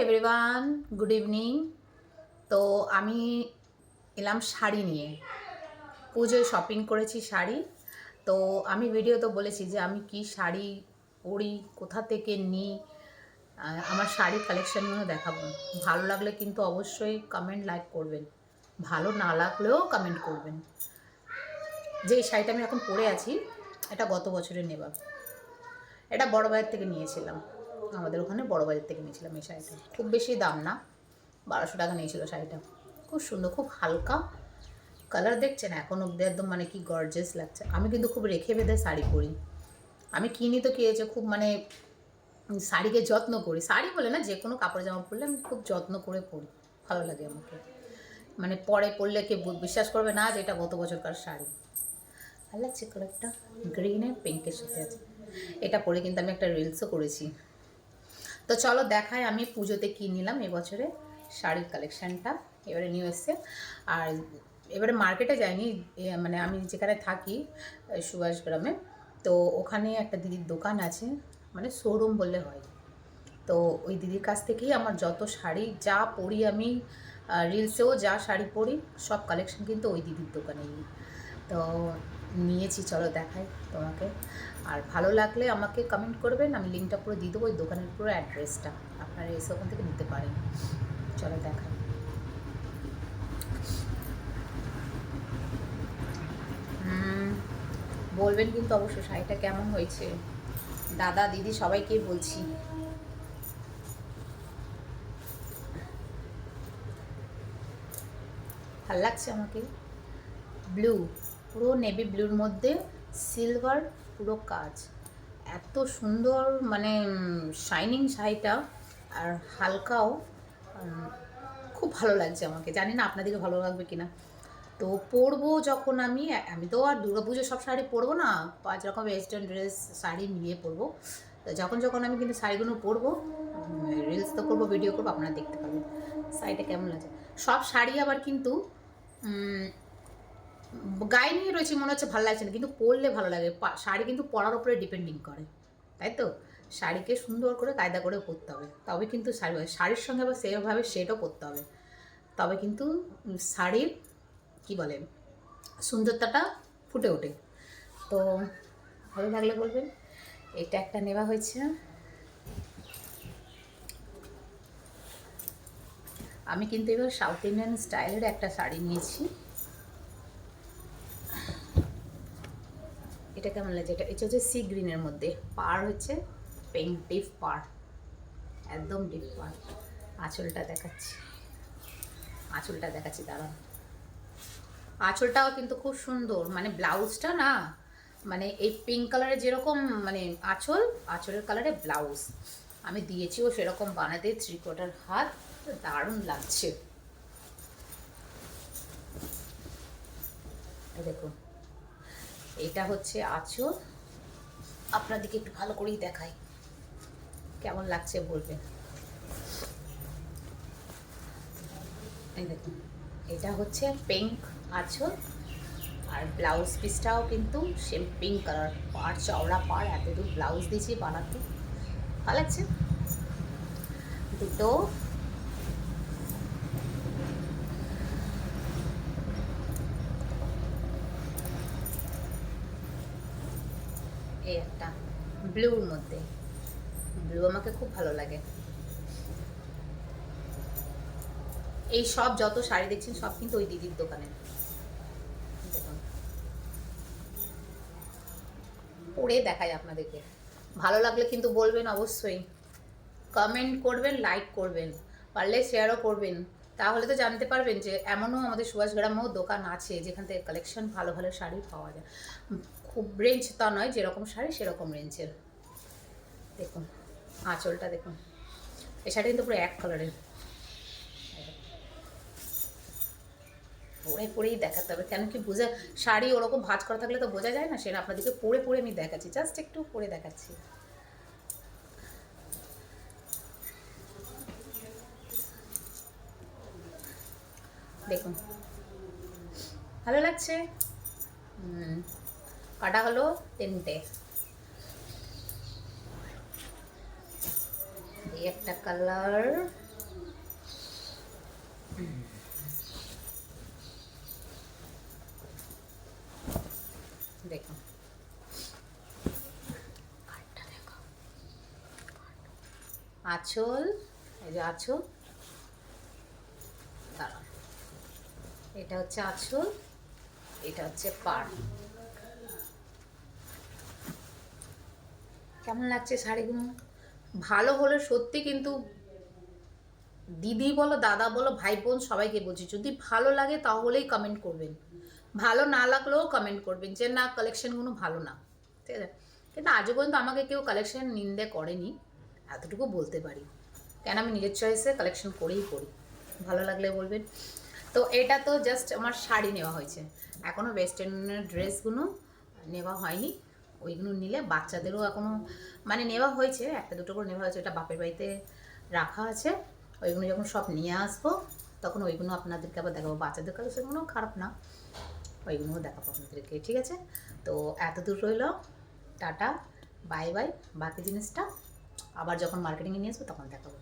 Everyone, good evening. তো আমি এলাম শাড়ি নিয়ে। পুজোয় শপিং করেছি শাড়ি। তো আমি ভিডিওতে বলেছি যে আমি কি শাড়ি পরি, কোথা থেকে নিই, আমার শাড়ির কালেকশানগুলো দেখাবো। ভালো লাগলে কিন্তু অবশ্যই কমেন্ট লাইক করবেন, ভালো না লাগলেও কমেন্ট করবেন। যে এই শাড়িটা আমি এখন পরে আছি, এটা গত বছরের নেওয়া। এটা বড় বাজার থেকে নিয়েছিলাম, আমাদের ওখানে বড় বাজার থেকে নিয়েছিলাম এই শাড়িটা। খুব বেশি দাম না, 1200 টাকা নিয়েছিল শাড়িটা। খুব সুন্দর, খুব হালকা কালার, দেখছেন এখন অব্দি একদম মানে কি গর্জিয়াস লাগছে। আমি কিন্তু খুব রেখে বেঁধে শাড়ি পরি। আমি কিনি তো কি হয়েছে, খুব মানে শাড়িকে যত্ন করি। শাড়ি বলে না, যে কোনো কাপড় জামা পরলে আমি খুব যত্ন করে পরি, ভালো লাগে আমাকে। মানে পরে পরলে কে বিশ্বাস করবে না যে এটা গত বছরকার শাড়ি। ভালো লাগছে কালারটা, গ্রিনে পিঙ্কের সাথে আছে। এটা পরে কিন্তু আমি একটা রিলসও করেছি। তো চলো দেখাই আমি পুজোতে কী নিলাম এবছরে শাড়ির কালেকশানটা। এবারে নিয়ে এসছে। আর এবারে মার্কেটে যাইনি, মানে আমি যেখানে থাকি সুভাষগ্রামে, তো ওখানে একটা দিদির দোকান আছে, মানে শোরুম বললে হয়। তো ওই দিদির কাছ থেকেই আমার যত শাড়ি যা পরি আমি, রিলসেও যা শাড়ি পরি সব কালেকশন কিন্তু ওই দিদির দোকানেই। তো নিয়েছি, চলো দেখাই তোমাকে। আর ভালো লাগলে আমাকে কমেন্ট করবেন, আমি লিঙ্কটা পুরো দিয়ে দেবো, ওই দোকানের পুরো অ্যাড্রেসটা, আপনারা এসে ওখান থেকে নিতে পারেন। চলো দেখাই। বলবেন কিন্তু অবশ্যই শাড়িটা কেমন হয়েছে, দাদা দিদি সবাইকেই বলছি। ভাল লাগছে আমাকে। ব্লু, পুরো নেভি ব্লুর মধ্যে সিলভার পুরো কাজ, এত সুন্দর মানে শাইনিং শাড়িটা, আর হালকাও, খুব ভালো লাগছে আমাকে। জানি না আপনাদেরকে ভালো লাগবে কিনা। তো পরবো যখন আমি, আমি তো আর দুর্গাপুজো সব শাড়ি পরবো না, 5 রকম ওয়েস্টার্ন ড্রেস শাড়ি মিলিয়ে পরবো। তো যখন যখন আমি কিন্তু শাড়িগুলো পরবো, রিলস তো করবো, ভিডিও করবো, আপনারা দেখতে পাবেন শাড়িটা কেমন লাগছে। সব শাড়ি আবার কিন্তু গায়ে নিয়ে রয়েছে মনে হচ্ছে ভালো লাগছে না, কিন্তু পরলে ভালো লাগে। শাড়ি কিন্তু পরার উপরে ডিপেন্ডিং করে, তাই তো? শাড়িকে সুন্দর করে কায়দা করে পরতে হবে, তবে কিন্তু শাড়ির সঙ্গে আবার সেভাবে সেটও পরতে হবে, তবে কিন্তু শাড়ির কি বলে সুন্দরতাটা ফুটে ওঠে। তো ভালো লাগলে বলবেন। এটা একটা নেওয়া হয়েছে। আমি কিন্তু এবার সাউথ ইন্ডিয়ান স্টাইলের একটা শাড়ি নিয়েছি। এটা কেমন লাগছে, এটা হচ্ছে সি গ্রিনের মধ্যে, পার হচ্ছে পিঙ্ক, ডিপ পার, একদম ডিপ পার। আঁচলটা দেখাচ্ছি, আঁচলটা দেখাচ্ছি, দাঁড়ান। আঁচলটাও কিন্তু খুব সুন্দর, মানে ব্লাউজটা না, মানে এই পিঙ্ক কালারের যেরকম মানে আঁচল, আঁচলের কালারে ব্লাউজ আমি দিয়েছিও সেরকম বানাতে, 3/4 হাত, দারুণ লাগছে। দেখুন, এটা হচ্ছে আঁচল, আপনাদেরকে একটু ভালো করেই দেখাই, কেমন লাগছে বলবেন। এই দেখুন, এটা হচ্ছে পিঙ্ক আঁচল, আর ব্লাউজ পিসটাও কিন্তু সেম পিঙ্ক কালার, পাড় চওড়া পাড়, এতদূর ব্লাউজ দিয়েছি বানাতে, ভালো লাগছে দুটো। এই একটা ব্লুর মধ্যে, ব্লু আমাকে খুব ভালো লাগে। এই সব যত শাড়ি দেখছেন সব কিন্তু ওই দিদির দোকানে। দেখুন, পরে দেখাই আপনাদেরকে, ভালো লাগলে কিন্তু বলবেন অবশ্যই, কমেন্ট করবেন, লাইক করবেন, পারলে শেয়ারও করবেন। তাহলে তো জানতে পারবেন যে এমনও আমাদের সুভাষগ্রামেও দোকান আছে যেখান থেকে কালেকশন ভালো ভালো শাড়ি পাওয়া যায়। খুব রেঞ্জ তা নয়, যেরকম শাড়ি সেরকম রেঞ্জের। দেখুন আঁচলটা দেখুন, এই শাড়ি কিন্তু পুরো এক কালারের, পরে পরেই দেখাতে হবে, কেন কি বোঝা, শাড়ি ওরকম ভাঁজ করা থাকলে তো বোঝা যায় না, সেটা আপনাদেরকে পরে পরে আমি দেখাচ্ছি, জাস্ট একটু পরে দেখাচ্ছি। দেখুন ভালো লাগছে। কাটা হলো 3টে, এই একটা কালার, দেখুন আঁচল, এই যে আঁচল, দাঁড়ান, এটা হচ্ছে আঁচল, এটা হচ্ছে পাড়। কেমন লাগছে শাড়িগুলো? ভালো হলে সত্যি, কিন্তু দিদি বলো, দাদা বলো, ভাই বোন, সবাইকে বলছি, যদি ভালো লাগে তাহলেই কমেন্ট করবেন, ভালো না লাগলেও কমেন্ট করবেন যে না কালেকশনগুলো ভালো না, ঠিক আছে। কিন্তু আজও পর্যন্ত আমাকে কেউ কালেকশন নিন্দে করেনি, এতটুকু বলতে পারি, কেন আমি নিজের চয়েসে কালেকশন করেই করি, ভালো লাগলে বলবেন। তো এটা তো জাস্ট আমার শাড়ি নেওয়া হয়েছে, এখনও ওয়েস্টার্নের ড্রেসগুলো নেওয়া হয়নি, ওইগুলো নিলে বাচ্চাদেরও এখনও মানে নেওয়া হয়েছে, একটা দুটো করে নেওয়া হয়েছে, ওটা বাপের বাড়িতে রাখা আছে, ওইগুলো যখন সব নিয়ে আসবো তখন ওইগুলো আপনাদেরকে আবার দেখাবো, বাচ্চাদের কালেকশনগুলো খারাপ না, ওইগুলোও দেখাবো আপনাদেরকে, ঠিক আছে। তো এত দূর রইল, টাটা, বাই বাই, বাকি জিনিসটা আবার যখন মার্কেটিংয়ে নিয়ে আসবো তখন দেখাবো।